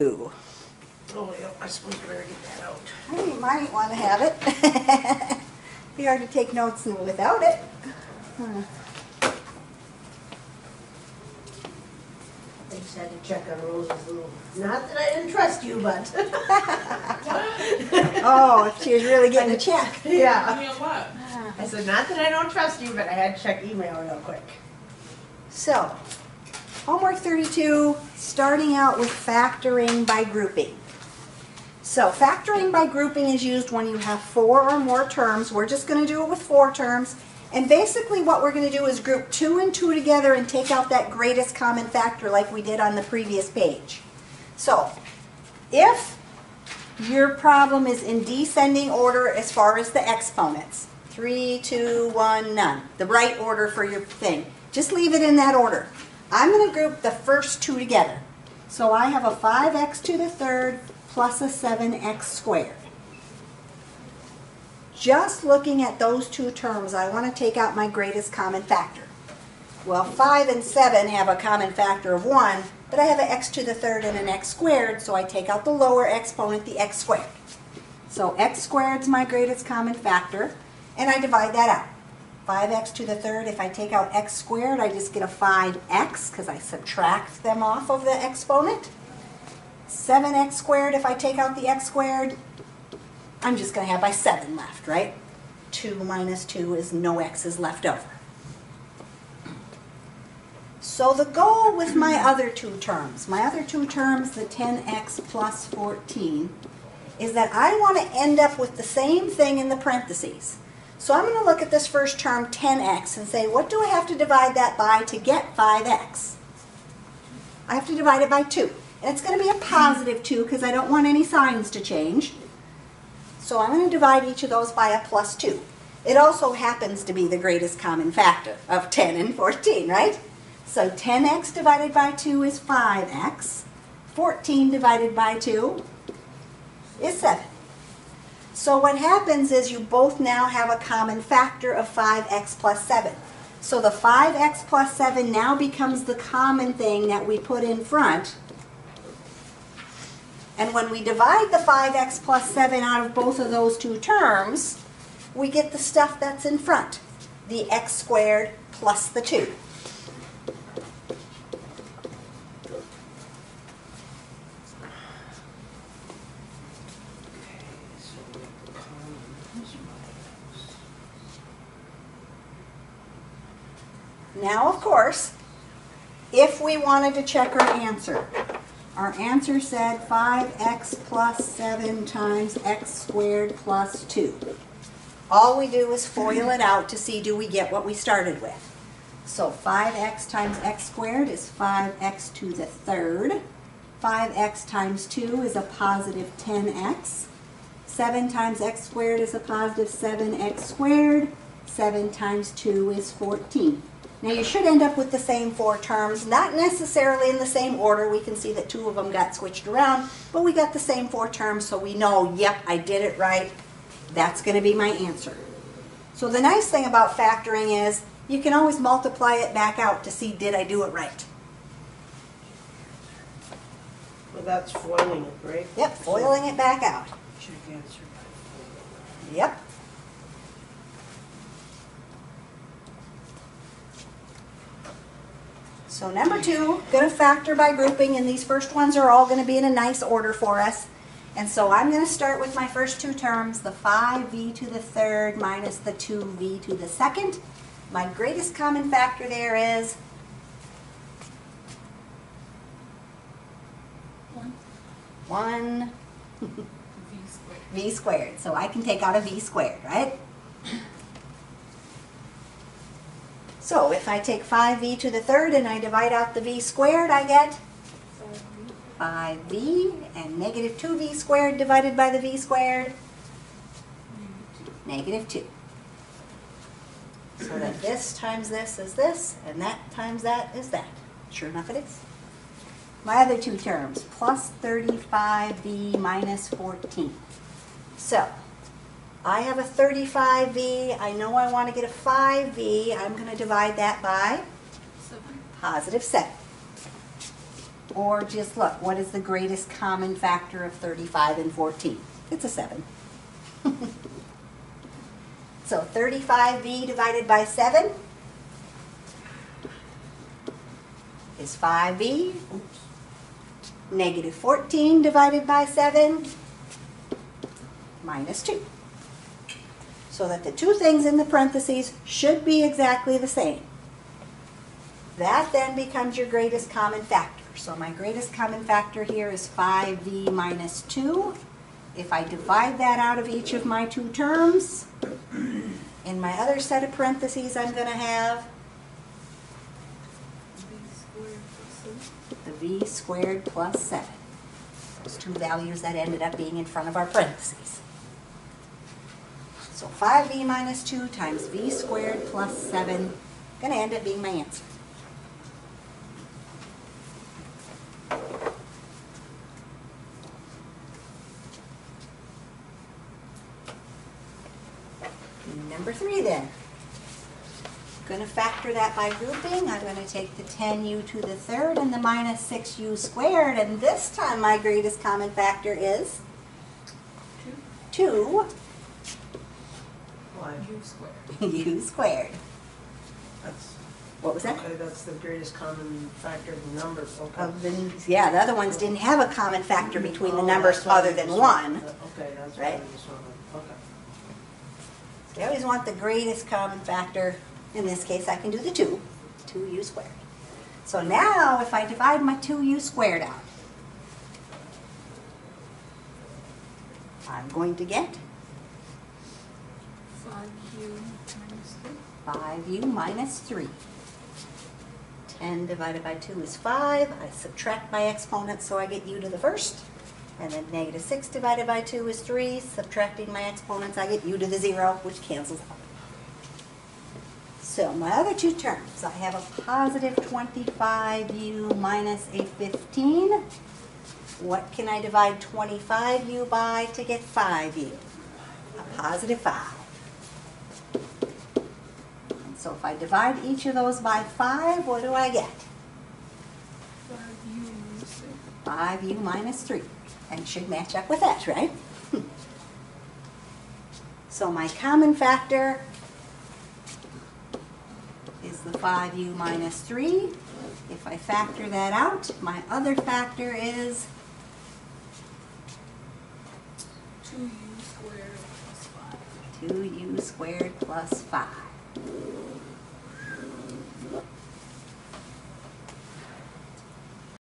Oh, yeah, I suppose we better get that out. You might want to have it. Be hard to take notes without it. I just had to check on Rose's little, not that I didn't trust you, but. Oh, she was really getting a check. Yeah. Me on what? I said, not that I don't trust you, but I had to check email real quick. So, homework 32, starting out with factoring by grouping. So, factoring by grouping is used when you have 4 or more terms. We're just going to do it with 4 terms. And basically what we're going to do is group 2 and 2 together and take out that greatest common factor like we did on the previous page. So, if your problem is in descending order as far as the exponents, 3, 2, 1, none, the right order for your thing, just leave it in that order. I'm going to group the first 2 together. So I have a 5x to the third plus a 7x squared. Just looking at those 2 terms, I want to take out my greatest common factor. Well, 5 and 7 have a common factor of 1, but I have an x to the third and an x squared, so I take out the lower exponent, the x squared. So x squared is my greatest common factor, and I divide that out. 5x to the third, if I take out x squared, I just get a 5x because I subtract them off of the exponent. 7x squared, if I take out the x squared, I'm just going to have my 7 left, right? 2 minus 2 is no x's left over. So the goal with my other 2 terms, the 10x plus 14, is that I want to end up with the same thing in the parentheses. So I'm going to look at this first term, 10x, and say, what do I have to divide that by to get 5x? I have to divide it by 2. And it's going to be a positive 2 because I don't want any signs to change. So I'm going to divide each of those by a plus 2. It also happens to be the greatest common factor of 10 and 14, right? So 10x divided by 2 is 5x. 14 divided by 2 is 7. So what happens is you both now have a common factor of 5x plus 7. So the 5x plus 7 now becomes the common thing that we put in front. And when we divide the 5x plus 7 out of both of those 2 terms, we get the stuff that's in front, the x squared plus the 2. Now, of course, if we wanted to check our answer said 5x plus 7 times x squared plus 2. All we do is FOIL it out to see do we get what we started with. So 5x times x squared is 5x to the third. 5x times 2 is a positive 10x. 7 times x squared is a positive 7x squared. 7 times 2 is 14. Now you should end up with the same 4 terms, not necessarily in the same order. We can see that 2 of them got switched around, but we got the same 4 terms, so we know, yep, I did it right. That's going to be my answer. So the nice thing about factoring is you can always multiply it back out to see did I do it right. Well, that's foiling it, right? Yep, foiling it back out. Check answer by foiling. Yep. So number 2, going to factor by grouping, and these first ones are all going to be in a nice order for us. And so I'm going to start with my first 2 terms, the 5v to the third minus the 2v to the second. My greatest common factor there is 1 v squared. So I can take out a v squared, right? So if I take 5v to the third and I divide out the v squared, I get 5v, and negative 2v squared divided by the v squared, negative 2. So that this times this is this, and that times that is that. Sure enough it is. My other 2 terms, plus 35v minus 14. So I have a 35v. I know I want to get a 5v. I'm going to divide that by positive 7. Or just look, what is the greatest common factor of 35 and 14? It's a 7. So 35v divided by 7 is 5v. Negative 14 divided by 7 minus 2. So that the two things in the parentheses should be exactly the same. That then becomes your greatest common factor. So my greatest common factor here is 5v minus 2. If I divide that out of each of my two terms, in my other set of parentheses I'm going to have the v squared plus 7. Those two values that ended up being in front of our parentheses. So 5v minus 2 times v squared plus 7 going to end up being my answer. Number 3 then. I'm going to factor that by grouping. I'm going to take the 10u to the third and the minus 6u squared, and this time my greatest common factor is 2 Why? U squared. u squared. That's, What was that? okay, that's the greatest common factor of the numbers, okay. Of the, yeah, the other ones didn't have a common factor between the Oh, numbers that's why other you than just 1. Okay, that's why Right? you just want to, okay. You always want the greatest common factor. In this case, I can do the 2u squared. So now, if I divide my 2u squared out, I'm going to get 5u minus 3. 5u minus 3. 10 divided by 2 is 5. I subtract my exponents, so I get u to the first. And then negative 6 divided by 2 is 3. Subtracting my exponents, I get u to the 0, which cancels out. So my other two terms, I have a positive 25u minus a 15. What can I divide 25u by to get 5u? A positive 5. And so if I divide each of those by 5, what do I get? 5u minus 3. 5u minus 3. And should match up with that, right? So my common factor is the 5u minus 3. If I factor that out, my other factor is 2u squared plus 5. 2u squared plus 5.